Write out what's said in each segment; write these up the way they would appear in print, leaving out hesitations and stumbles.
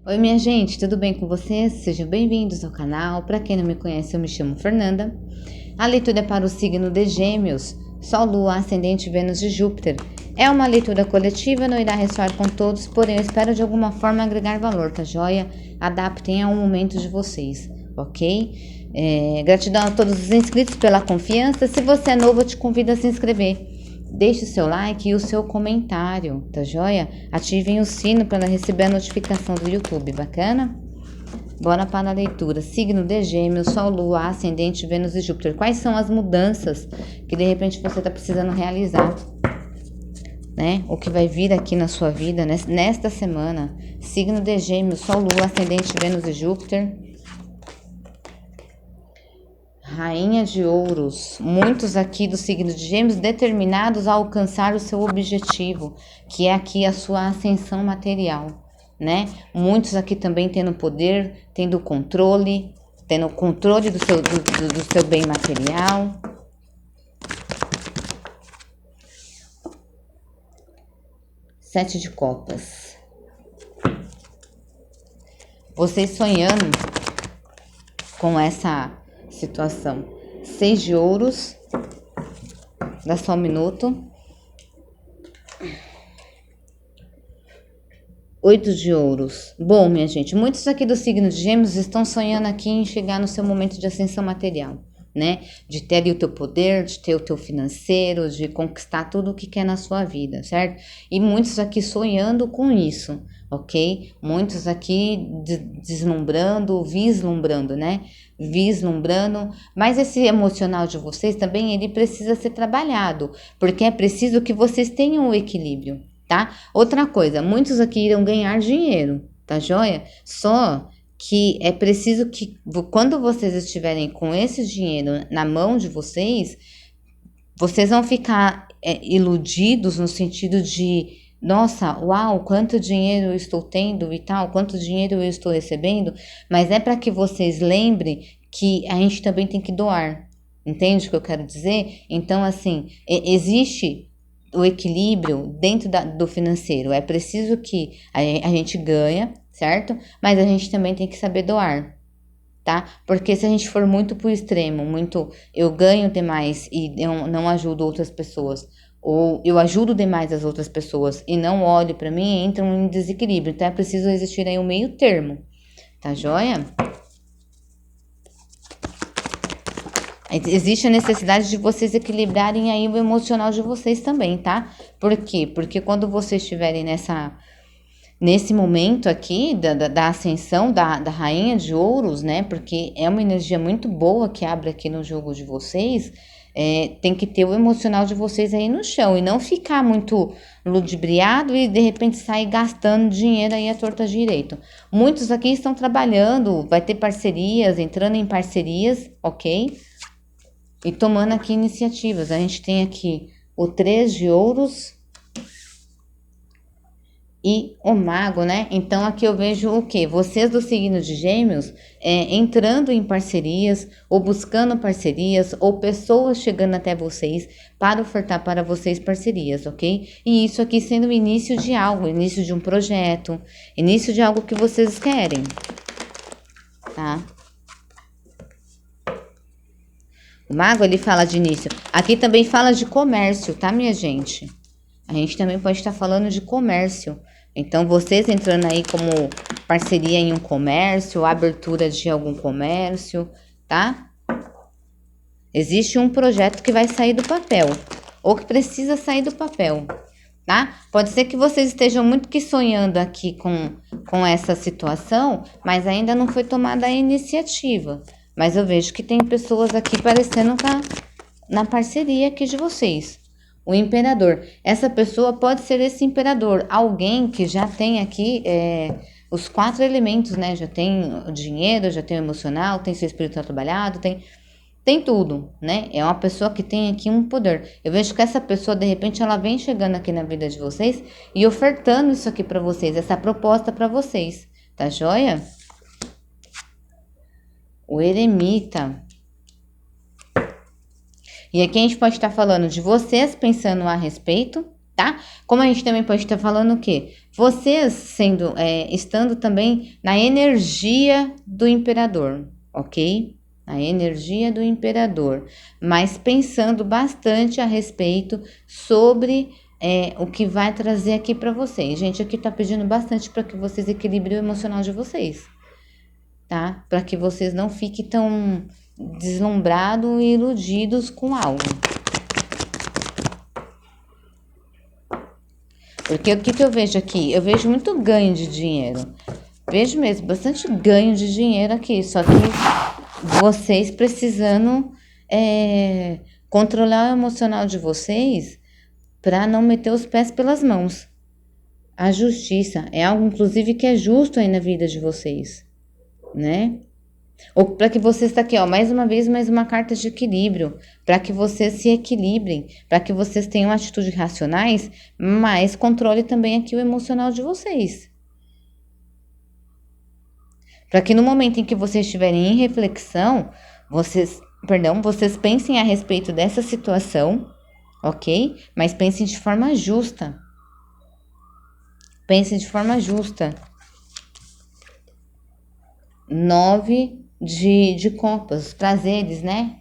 Oi, minha gente, tudo bem com vocês? Sejam bem-vindos ao canal. Para quem não me conhece, eu me chamo Fernanda. A leitura é para o signo de Gêmeos, Sol, Lua, Ascendente, Vênus e Júpiter. É uma leitura coletiva, não irá ressoar com todos, porém eu espero de alguma forma agregar valor, tá joia? Adaptem ao momento de vocês, ok? Gratidão a todos os inscritos pela confiança. Se você é novo, eu te convido a se inscrever. Deixe o seu like e o seu comentário, tá joia? Ativem o sino para receber a notificação do YouTube, bacana? Bora para a leitura. Signo de Gêmeos, Sol, Lua, Ascendente, Vênus e Júpiter. Quais são as mudanças que de repente você está precisando realizar, né? O que vai vir aqui na sua vida nesta semana? Signo de Gêmeos, Sol, Lua, Ascendente, Vênus e Júpiter. Rainha de Ouros, muitos aqui do signo de Gêmeos determinados a alcançar o seu objetivo, que é aqui a sua ascensão material, né? Muitos aqui também tendo poder, tendo controle do seu bem material. Sete de Copas. Vocês sonhando com essa situação. Seis de Ouros. Dá só um minuto. Oito de Ouros. Bom, minha gente, muitos aqui do signo de Gêmeos estão sonhando aqui em chegar no seu momento de ascensão material, né? De ter ali o teu poder, de ter o teu financeiro, de conquistar tudo o que quer na sua vida, certo? E muitos aqui sonhando com isso, ok? Muitos aqui vislumbrando, né? Vislumbrando, mas esse emocional de vocês também, ele precisa ser trabalhado, porque é preciso que vocês tenham o equilíbrio, tá? Outra coisa, muitos aqui irão ganhar dinheiro, tá joia? Só que é preciso que quando vocês estiverem com esse dinheiro na mão de vocês, vocês vão ficar iludidos no sentido de, nossa, uau, quanto dinheiro eu estou tendo e tal, quanto dinheiro eu estou recebendo, mas é para que vocês lembrem que a gente também tem que doar. Entende o que eu quero dizer? Então, assim, existe o equilíbrio dentro do financeiro. É preciso que a gente ganha, certo? Mas a gente também tem que saber doar, tá? Porque se a gente for muito pro extremo, muito eu ganho demais e eu não ajudo outras pessoas, ou eu ajudo demais as outras pessoas e não olho para mim, entra em desequilíbrio. Então é preciso existir aí um meio termo, tá joia? Existe a necessidade de vocês equilibrarem aí o emocional de vocês também, tá? Por quê? Porque quando vocês estiverem nesse momento aqui da ascensão da Rainha de Ouros, né? Porque é uma energia muito boa que abre aqui no jogo de vocês. Tem que ter o emocional de vocês aí no chão e não ficar muito ludibriado e de repente sair gastando dinheiro aí à torta direito. Muitos aqui estão trabalhando, vai ter parcerias, entrando em parcerias, ok? E tomando aqui iniciativas. A gente tem aqui o 3 de Ouros e o Mago, né? Então aqui eu vejo o quê? Vocês do signo de Gêmeos entrando em parcerias ou buscando parcerias ou pessoas chegando até vocês para ofertar para vocês parcerias, ok? E isso aqui sendo o início de algo, início de um projeto, início de algo que vocês querem, tá? O Mago, ele fala de início. Aqui também fala de comércio, tá, minha gente? A gente também pode estar falando de comércio. Então, vocês entrando aí como parceria em um comércio, abertura de algum comércio, tá? Existe um projeto que vai sair do papel, ou que precisa sair do papel, tá? Pode ser que vocês estejam muito que sonhando aqui com essa situação, mas ainda não foi tomada a iniciativa. Mas eu vejo que tem pessoas aqui parecendo estar na parceria aqui de vocês. O imperador. Essa pessoa pode ser esse imperador. Alguém que já tem aqui os 4 elementos, né? Já tem o dinheiro, já tem o emocional, tem seu espiritual trabalhado, tem tudo, né? É uma pessoa que tem aqui um poder. Eu vejo que essa pessoa, de repente, ela vem chegando aqui na vida de vocês e ofertando isso aqui para vocês, essa proposta para vocês. Tá joia? O eremita. E aqui a gente pode estar falando de vocês pensando a respeito, tá? Como a gente também pode estar falando o quê? Vocês estando também na energia do imperador, ok? A energia do imperador, mas pensando bastante a respeito sobre o que vai trazer aqui para vocês. Gente, aqui tá pedindo bastante para que vocês equilibrem o emocional de vocês, tá? Para que vocês não fiquem tão deslumbrados e iludidos com algo. Porque o que eu vejo aqui? Eu vejo muito ganho de dinheiro. Vejo mesmo, bastante ganho de dinheiro aqui. Só que vocês precisando controlar o emocional de vocês para não meter os pés pelas mãos. A justiça é algo, inclusive, que é justo aí na vida de vocês, né? Ou para que vocês está aqui, ó, mais uma vez, mais uma carta de equilíbrio, para que vocês se equilibrem, para que vocês tenham atitudes racionais, mas controle também aqui o emocional de vocês. Para que no momento em que vocês estiverem em reflexão, vocês pensem a respeito dessa situação, ok? Mas pensem de forma justa. Pensem de forma justa. 9 de copas, prazeres, né?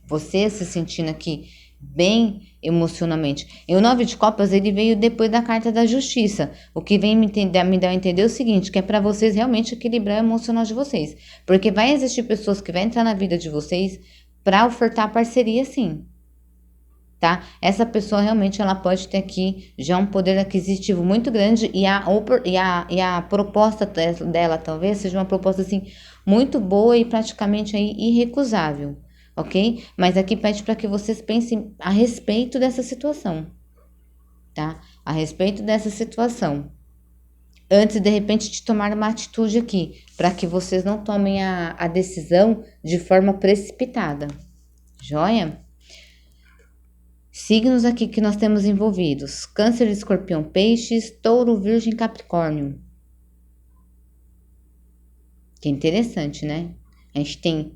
Você se sentindo aqui bem emocionalmente. E o 9 de copas, ele veio depois da carta da justiça. O que vem me dar a entender é o seguinte, que é para vocês realmente equilibrar o emocional de vocês. Porque vai existir pessoas que vão entrar na vida de vocês para ofertar parceria, sim. Tá? Essa pessoa realmente ela pode ter aqui já um poder aquisitivo muito grande e a proposta dela talvez seja uma proposta assim muito boa e praticamente aí irrecusável, ok? Mas aqui pede para que vocês pensem a respeito dessa situação, tá? A respeito dessa situação. Antes, de repente, de tomar uma atitude aqui, para que vocês não tomem a decisão de forma precipitada. Joia? Signos aqui que nós temos envolvidos: Câncer, Escorpião, Peixes, Touro, Virgem, Capricórnio. Que interessante, né? A gente tem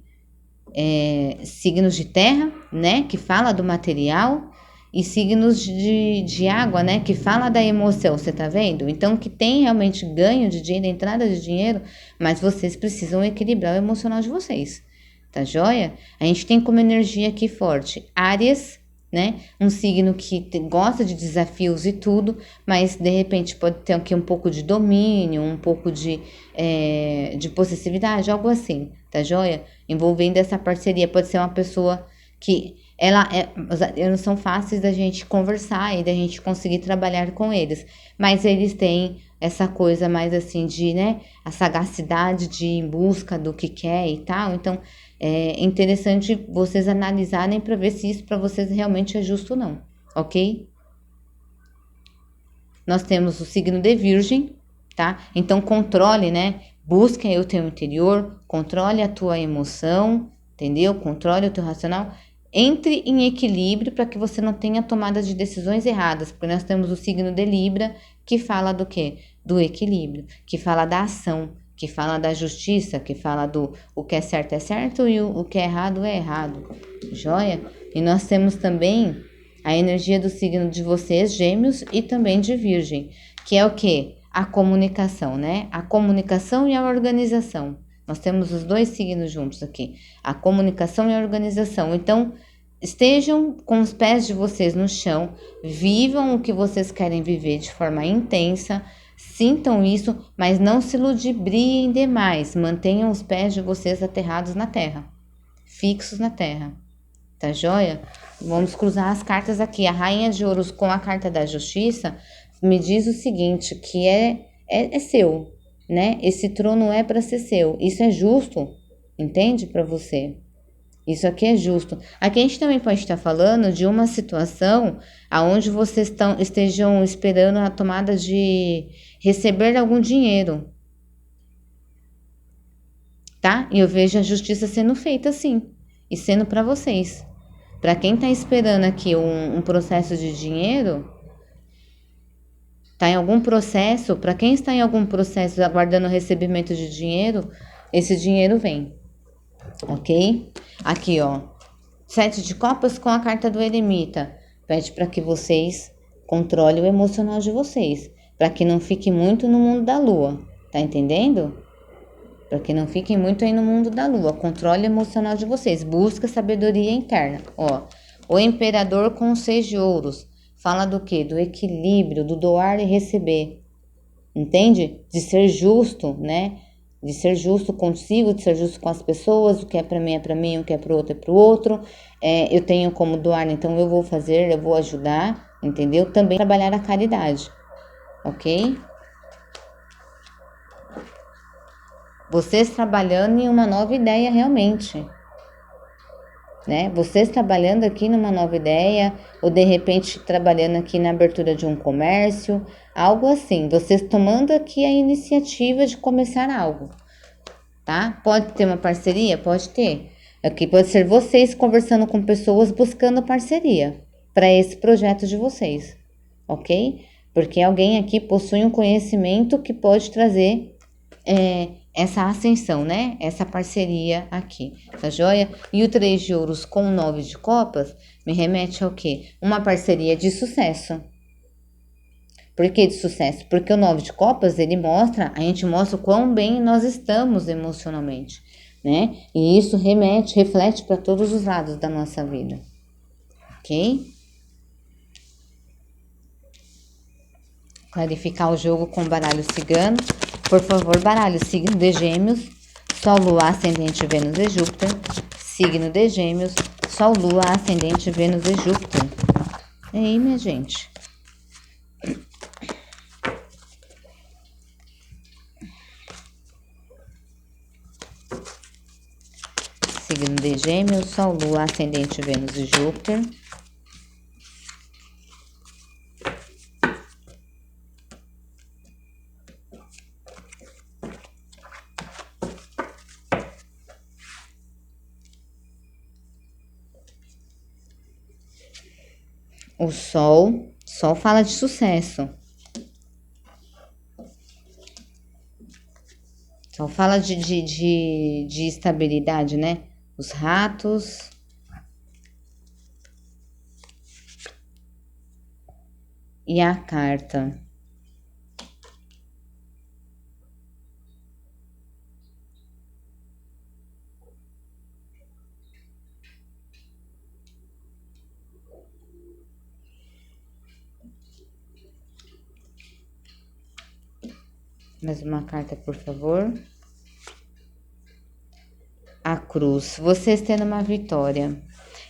signos de terra, né? Que fala do material. E signos de água, né? Que fala da emoção, você tá vendo? Então, que tem realmente ganho de dinheiro, entrada de dinheiro, mas vocês precisam equilibrar o emocional de vocês. Tá joia? A gente tem como energia aqui forte Áries, né? Um signo que gosta de desafios e tudo, mas de repente pode ter aqui um pouco de domínio, um pouco de possessividade, algo assim, tá joia? Envolvendo essa parceria, pode ser uma pessoa que eles são fáceis da gente conversar e da gente conseguir trabalhar com eles, mas eles têm essa coisa mais assim de, né, a sagacidade de ir em busca do que quer e tal, então é interessante vocês analisarem para ver se isso para vocês realmente é justo ou não, ok? Nós temos o signo de Virgem, tá? Então controle, né? Busque aí o teu interior, controle a tua emoção, entendeu? Controle o teu racional. Entre em equilíbrio para que você não tenha tomada de decisões erradas, porque nós temos o signo de Libra, que fala do quê? Do equilíbrio, que fala da ação, que fala da justiça, que fala do o que é certo e o que é errado, joia? E nós temos também a energia do signo de vocês, Gêmeos, e também de Virgem, que é o quê? A comunicação, né? A comunicação e a organização. Nós temos os dois signos juntos aqui, a comunicação e a organização. Então, estejam com os pés de vocês no chão, vivam o que vocês querem viver de forma intensa, sintam isso, mas não se ludibriem demais. Mantenham os pés de vocês aterrados na terra, fixos na terra. Tá joia? Vamos cruzar as cartas aqui. A Rainha de Ouros com a carta da Justiça me diz o seguinte, que é seu, né? Esse trono é para ser seu. Isso é justo, entende? Para você. Isso aqui é justo. Aqui a gente também pode estar falando de uma situação aonde vocês estejam esperando a tomada de receber algum dinheiro, tá? E eu vejo a justiça sendo feita assim, e sendo para vocês. Para quem tá esperando aqui um processo de dinheiro, tá em algum processo, para quem está em algum processo aguardando o recebimento de dinheiro, esse dinheiro vem, ok? Aqui, ó, 7 de copas com a carta do eremita. Pede para que vocês Controle o emocional de vocês, para que não fique muito no mundo da lua, tá entendendo? Para que não fiquem muito aí no mundo da lua. Controle emocional de vocês. Busca sabedoria interna. Ó, o imperador com os 6 de ouros. Fala do quê? Do equilíbrio, do doar e receber. Entende? De ser justo, né? De ser justo consigo, de ser justo com as pessoas. O que é para mim, o que é para o outro é para o outro. Eu tenho como doar, então eu vou fazer, eu vou ajudar. Entendeu? Também trabalhar a caridade. Ok? Vocês trabalhando em uma nova ideia realmente, né? Vocês trabalhando aqui numa nova ideia, ou de repente trabalhando aqui na abertura de um comércio, algo assim. Vocês tomando aqui a iniciativa de começar algo, tá? Pode ter uma parceria? Pode ter. Aqui pode ser vocês conversando com pessoas buscando parceria para esse projeto de vocês, ok? Porque alguém aqui possui um conhecimento que pode trazer essa ascensão, né? Essa parceria aqui, tá joia? E o 3 de ouros com o 9 de copas me remete ao quê? Uma parceria de sucesso. Por que de sucesso? Porque o 9 de copas, a gente mostra o quão bem nós estamos emocionalmente, né? E isso reflete para todos os lados da nossa vida, ok? Clarificar o jogo com baralho cigano. Por favor, baralho signo de Gêmeos, Sol, Lua, Ascendente, Vênus e Júpiter. Signo de Gêmeos, Sol, Lua, Ascendente, Vênus e Júpiter. E aí, minha gente? Signo de Gêmeos, Sol, Lua, Ascendente, Vênus e Júpiter. O Sol fala de sucesso. Sol fala de estabilidade, né? Os ratos. E a carta. Mais uma carta, por favor. A cruz. Vocês tendo uma vitória.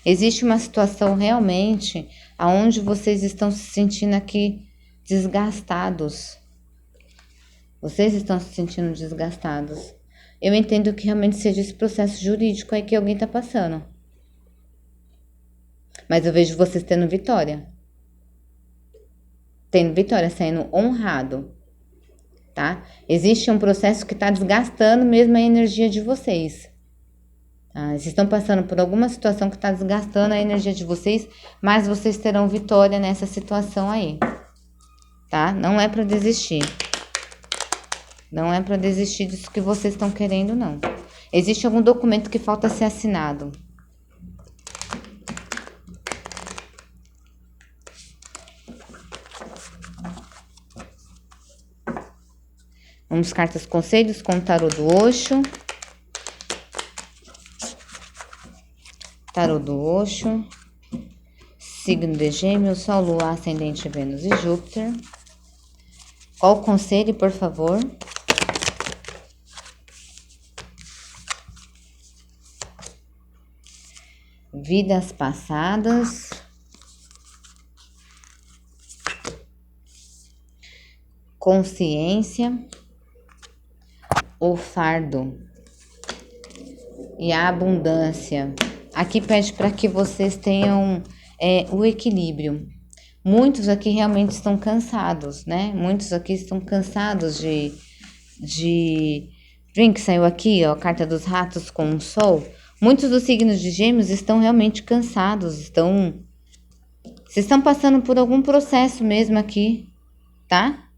Existe uma situação realmente aonde vocês estão se sentindo aqui desgastados. Vocês estão se sentindo desgastados. Eu entendo que realmente seja esse processo jurídico aí que alguém tá passando. Mas eu vejo vocês tendo vitória. Tendo vitória, sendo honrado. Tá? Existe um processo que está desgastando mesmo a energia de vocês. Tá? Vocês estão passando por alguma situação que está desgastando a energia de vocês, mas vocês terão vitória nessa situação aí. Tá? Não é para desistir. Não é para desistir disso que vocês estão querendo, não. Existe algum documento que falta ser assinado. Vamos cartas conselhos com o tarô do Osho. Tarô do Osho. Signo de Gêmeos, Sol, Lua, Ascendente, Vênus e Júpiter. Qual o conselho, por favor? Vidas passadas. Consciência. O fardo e a abundância. Aqui pede para que vocês tenham o equilíbrio. Muitos aqui realmente estão cansados, né? Muitos aqui estão cansados de... Vem que saiu aqui, ó, a carta dos ratos com o sol. Muitos dos signos de Gêmeos estão realmente cansados, vocês estão passando por algum processo mesmo aqui, tá?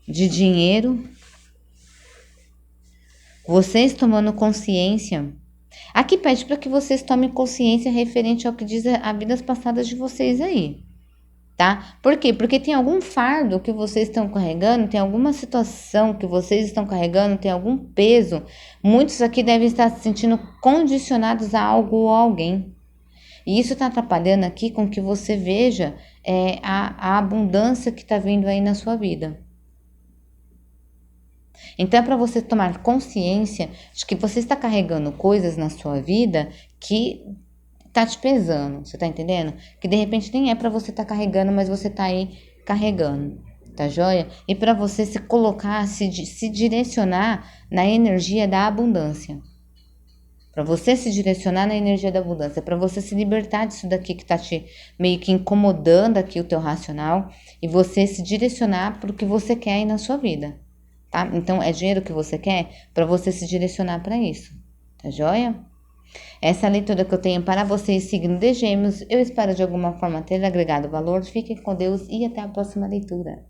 De dinheiro. Vocês tomando consciência. Aqui pede para que vocês tomem consciência referente ao que diz a vidas passadas de vocês aí. tá? Por quê? Porque tem algum fardo que vocês estão carregando, tem alguma situação que vocês estão carregando, tem algum peso. Muitos aqui devem estar se sentindo condicionados a algo ou a alguém. E isso está atrapalhando aqui com que você veja a abundância que está vindo aí na sua vida. Então é para você tomar consciência de que você está carregando coisas na sua vida que tá te pesando, você tá entendendo? Que de repente nem é para você estar carregando, mas você tá aí carregando, tá joia? E para você se colocar, se direcionar na energia da abundância. Para você se direcionar na energia da abundância, para você se libertar disso daqui que tá te meio que incomodando aqui o teu racional e você se direcionar para o que você quer aí na sua vida, tá? Então é dinheiro que você quer para você se direcionar para isso, tá joia? Essa é a leitura que eu tenho para vocês, signo de Gêmeos. Eu espero de alguma forma ter agregado valor. Fiquem com Deus e até a próxima leitura.